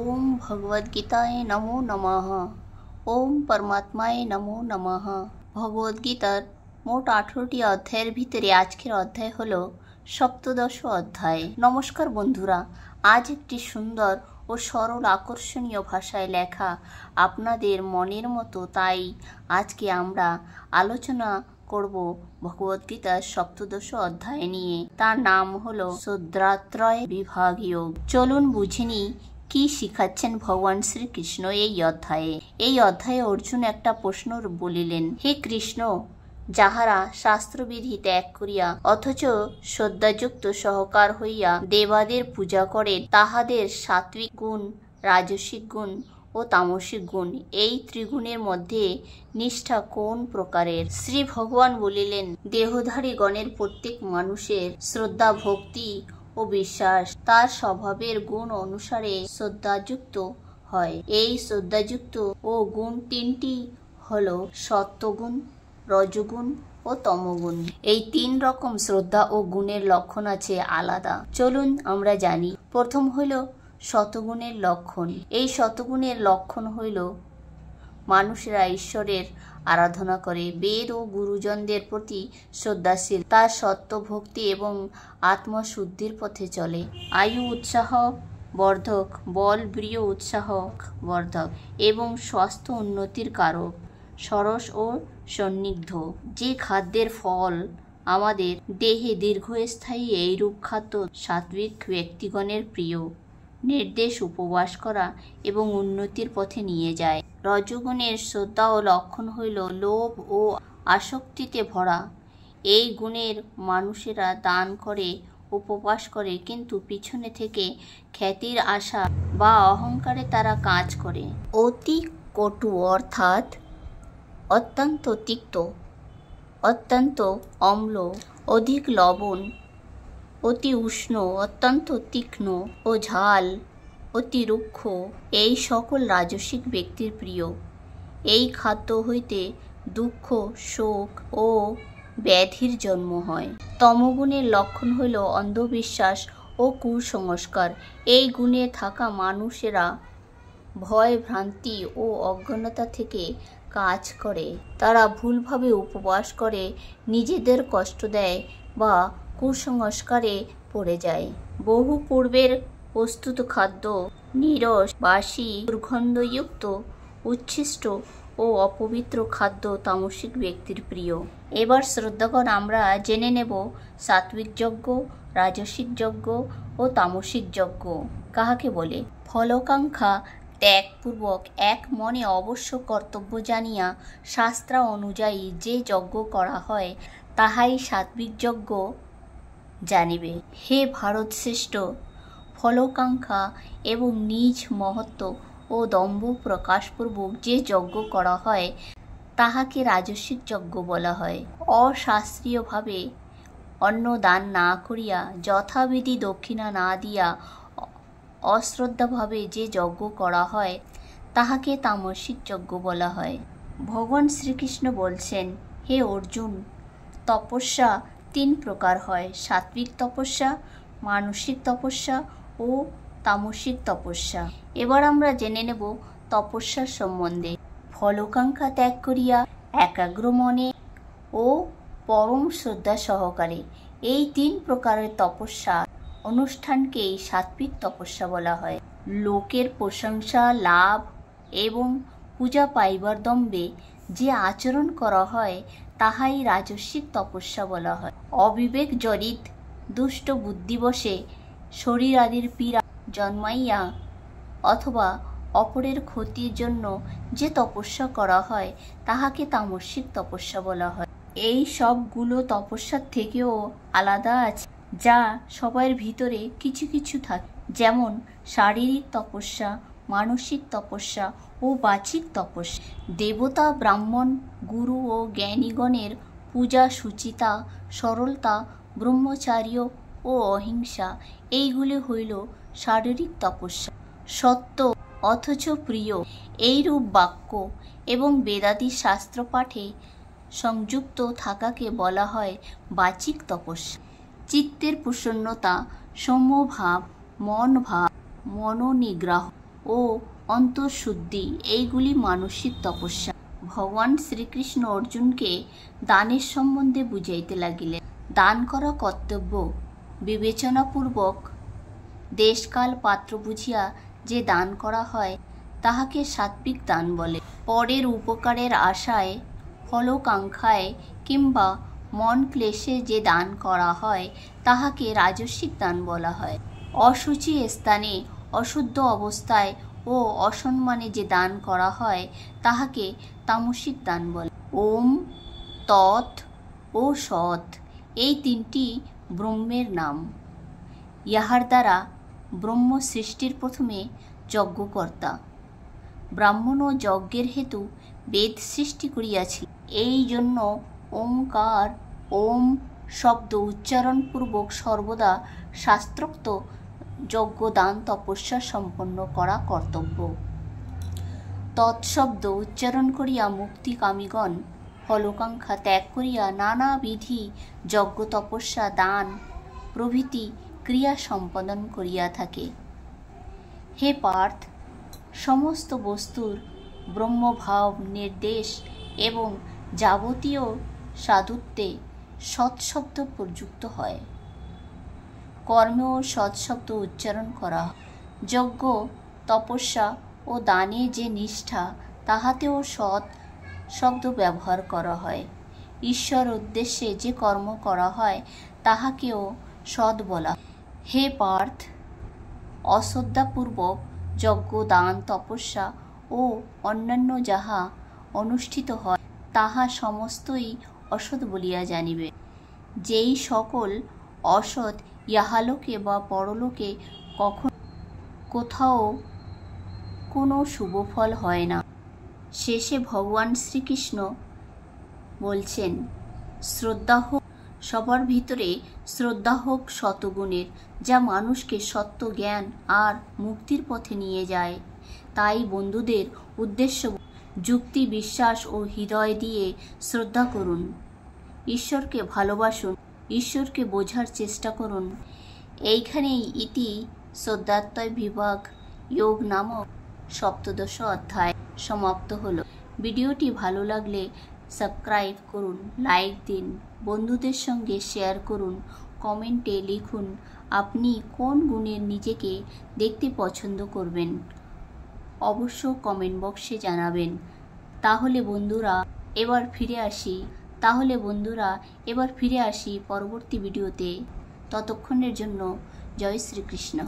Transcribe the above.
ओम भगवद्गीताय नमो नमः। ओम परमात्माय नमो नमः। ভগবদ্গীতার মোট 18টি অধ্যায়ের ভিতরে আজকের অধ্যায় হলো সপ্তদশ অধ্যায়। নমস্কার বন্ধুরা, আজ একটি সুন্দর ও সরল আকর্ষণীয় ভাষায় লেখা আপনাদের মনের মতো, তাই আজকে আমরা আলোচনা করব ভগবদ্গীতার সপ্তদশ অধ্যায় নিয়ে। তার নাম হলো শূদ্রাত্রয় বিভাগ যোগ। চলুন বুঝে নিই কি শিখাচ্ছেন ভগবান শ্রীকৃষ্ণ এই অধ্যায়ে। এই অধ্যায়ে অর্জুন একটা প্রশ্ন বলিলেন, হে কৃষ্ণ, যাহারা শাস্ত্রবিধি ত্যাগ করিয়া অথচ শ্রদ্ধাযুক্ত সহকার হইয়া দেবাদের পূজা করে, তাহাদের সাত্বিক গুণ, রাজসিক গুণ ও তামসিক গুণ, এই ত্রিগুণের মধ্যে নিষ্ঠা কোন প্রকারের? শ্রী ভগবান বলিলেন, দেহধারী গণের প্রত্যেক মানুষের শ্রদ্ধা, ভক্তি ও বিশ্বাস তার স্বভাবের গুণ অনুসারে শ্রদ্ধাযুক্ত হয়। এই শ্রদ্ধাযুক্ত ও গুণ তিনটি হলো সত্ত্বগুণ, রজগুণ ও তমগুণ। এই তিন রকম শ্রদ্ধা ও গুণের লক্ষণ আছে আলাদা। চলুন আমরা জানি। প্রথম হইল সতগুণের লক্ষণ। এই সতগুণের লক্ষণ হইল মানুষেরা ঈশ্বরের আরাধনা করে, বেদ ও গুরুজনদের প্রতি শ্রদ্ধাশীল, তার সত্য ভক্তি এবং আত্মশুদ্ধির পথে চলে, আয়ু উৎসাহ বর্ধক, বল বীর্য উৎসাহ বর্ধক এবং স্বাস্থ্য উন্নতির কারক, সরস ও সন্নিগ্ধ। যে খাদ্যের ফল আমাদের দেহে দীর্ঘস্থায়ী, এইরূপ খাদ্য সাত্বিক ব্যক্তিগণের প্রিয়। নির্দেশ উপবাস করা এবং উন্নতির পথে নিয়ে যায়। রজগুণের শ্রদ্ধা ও লক্ষণ হইল লোভ ও আসক্তিতে ভরা। এই গুণের মানুষেরা দান করে, উপবাস করে, কিন্তু পিছনে থেকে খ্যাতির আশা বা অহংকারে তারা কাজ করে। অতি কটু অর্থাৎ অত্যন্ত তিক্ত, অত্যন্ত অম্ল, অধিক লবণ, অতি উষ্ণ, অত্যন্ত তীক্ষ্ণ ও ঝাল, অতি রুক্ষ, এই সকল রাজসিক ব্যক্তির প্রিয়। এই খাদ্য হইতে দুঃখ, শোক ও ব্যাধির জন্ম হয়। তমগুণের লক্ষণ হইল অন্ধবিশ্বাস ও কুসংস্কার। এই গুণে থাকা মানুষেরা ভয়, ভ্রান্তি ও অজ্ঞানতা থেকে কাজ করে। তারা ভুলভাবে উপবাস করে, নিজেদের কষ্ট দেয় বা কুসংস্কারে পড়ে যায়। বহু পূর্বের প্রস্তুত খাদ্য নীরস, বাসি, দুর্গন্ধযুক্ত, উচ্ছিষ্ট ও অপবিত্র খাদ্য তামসিক ব্যক্তির প্রিয়। এবার শ্রদ্ধাগণ, আমরা জেনে নেব সাত্বিক যজ্ঞ, রাজসিক যজ্ঞ ও তামসিক যজ্ঞ কাহাকে বলে। ফলকাঙ্ক্ষা ত্যাগপূর্বক এক মনে অবশ্য কর্তব্য জানিয়া শাস্ত্র অনুযায়ী যে যজ্ঞ করা হয়, তাহাই সাত্বিক যজ্ঞ জানিবে। হে ভারত শ্রেষ্ঠ, ফলকাঙ্ক্ষা এবং নিজ মহত্ব ও দম্ভ প্রকাশপূর্বক যে যজ্ঞ করা হয়, তাহাকে রাজসিক যজ্ঞ বলা হয়। অশাস্ত্রীয়ভাবে অন্ন দান না করিয়া, যথাবিধি দক্ষিণা না দিয়া, অশ্রদ্ধাভাবে যে যজ্ঞ করা হয়, তাহাকে তামসিক যজ্ঞ বলা হয়। ভগবান শ্রীকৃষ্ণ বলছেন, হে অর্জুন, তপস্যা তিন প্রকার হয়: সাত্বিক তপস্যা, মানসিক তপস্যা ও তামসিক তপস্যা। এবার আমরা জেনে নেব তপস্যার সম্বন্ধে। ফলকাঙ্ক্ষা ত্যাগ করিয়া একাগ্র মনে ও পরম শ্রদ্ধা সহকারে, এই তিন প্রকারের তপস্যা অনুষ্ঠানকেই সাত্বিক তপস্যা বলা হয়। লোকের প্রশংসা, লাভ এবং পূজা পাইবার দম্ভে যে আচরণ করা হয়, তাহাই রাজসিক তপস্যা বলা হয়। অবিবেক জড়িত দুষ্ট বুদ্ধিবশে শরীর আদির পীড়া জন্মাইয়া অথবা অপরের ক্ষতির জন্য যে তপস্যা করা হয়, তাহাকে তামসিক তপস্যা বলা হয়। এই সবগুলো তপস্যার থেকেও আলাদা আছে, যা সবার ভিতরে কিছু কিছু থাকে, যেমন শারীরিক তপস্যা, মানসিক তপস্যা ও বাচিক তপস্যা। দেবতা, ব্রাহ্মণ, গুরু ও জ্ঞানীগণের পূজা, শুচিতা, সরলতা, ব্রহ্মচার্য ও অহিংসা, এইগুলি হইল শারীরিক তপস্যা। সত্য অথচ প্রিয়, এইরূপ বাক্য এবং বেদাদি শাস্ত্র পাঠে সংযুক্ত থাকাকে বলা হয় বাচিক তপস্যা। চিত্তের প্রসন্নতা, সৌম্যভাব, মন ভাব, মনোনিগ্রহ ও অন্তঃশুদ্ধি এইগুলি মানসিক তপস্যা। ভগবান শ্রীকৃষ্ণ অর্জুনকে দানের সম্বন্ধে বুঝাইতে লাগিলেন। দান করা কর্তব্য, বিবেচনাপূর্বক দেশকাল পাত্র বুঝিয়া যে দান করা হয় তাহাকে সাত্বিক দান বলে। পরের উপকারের আশায়, ফলকাঙ্ক্ষায় কিংবা মন ক্লেশে যে দান করা হয় তাহাকে রাজস্বিক দান বলা হয়। অশুচি স্থানে, অশুদ্ধ অবস্থায় ও অসম্মানে যে দান করা হয় তাহাকে তামসিক দান বলে। ওম, তৎ ও সৎ এই তিনটি ব্রহ্মের নাম। ইহার দ্বারা ব্রহ্ম সৃষ্টির প্রথমে যজ্ঞকর্তা। ব্রাহ্মণও যজ্ঞের হেতু বেদ সৃষ্টি করিয়াছিল। এই জন্য ওঙ্কার, ওম শব্দ উচ্চারণপূর্বক সর্বদা শাস্ত্রোক্ত যজ্ঞ দান তপস্যা সম্পন্ন করা কর্তব্য। তৎশব্দ উচ্চারণ করিয়া মুক্তিকামীগণ ফলকাঙ্ক্ষা ত্যাগ করিয়া নানাবিধি যজ্ঞ তপস্যা দান প্রভৃতি ক্রিয়া সম্পাদন করিয়া থাকে। হে পার্থ, সমস্ত বস্তুর ব্রহ্মভাব নির্দেশ এবং যাবতীয় সাধুত্বে সৎশব্দ প্রযুক্ত হয়। কর্মেও সৎশব্দ উচ্চারণ করা হয়। যজ্ঞ, তপস্যা ও দানে যে নিষ্ঠা তাহাতেও সৎ শব্দ ব্যবহার করা হয়। ঈশ্বর উদ্দেশ্যে যে কর্ম করা হয় তাহাকেও সৎ বলা হয়। হে পার্থ, অশ্রদ্ধাপূর্বক যজ্ঞ, দান, তপস্যা ও অন্যান্য যাহা অনুষ্ঠিত হয় তাহা সমস্তই অসৎ বলিয়া জানিবে। যেই সকল অসৎ ইহালোকে বা পরলোকে কোথাও কোনো শুভফল হয় না। শেষে ভগবান শ্রীকৃষ্ণ বলছেন, শ্রদ্ধা হোক সবার ভিতরে, শ্রদ্ধা হোক শতগুণের, যা মানুষকে সত্য জ্ঞান আর মুক্তির পথে নিয়ে যায়। তাই বন্ধুদের উদ্দেশ্য যুক্তি, বিশ্বাস ও হৃদয় দিয়ে শ্রদ্ধা করুন। ঈশ্বরকে ভালোবাসুন, ঈশ্বরকে বোঝার চেষ্টা করুন। এইখানেই ইতি শ্রদ্ধাত্ময় বিভাগ যোগ নামক সপ্তদশ অধ্যায় সমাপ্ত হলো। ভিডিওটি ভালো লাগলে সাবস্ক্রাইব করুন, লাইক দিন, বন্ধুদের সঙ্গে শেয়ার করুন, কমেন্টে লিখুন আপনি কোন গুণের নিজেকে দেখতে পছন্দ করবেন। অবশ্য কমেন্ট বক্সে জানাবেন। তাহলে বন্ধুরা এবার ফিরে আসি পরবর্তী ভিডিওতে। ততক্ষণের জন্য জয় শ্রীকৃষ্ণ।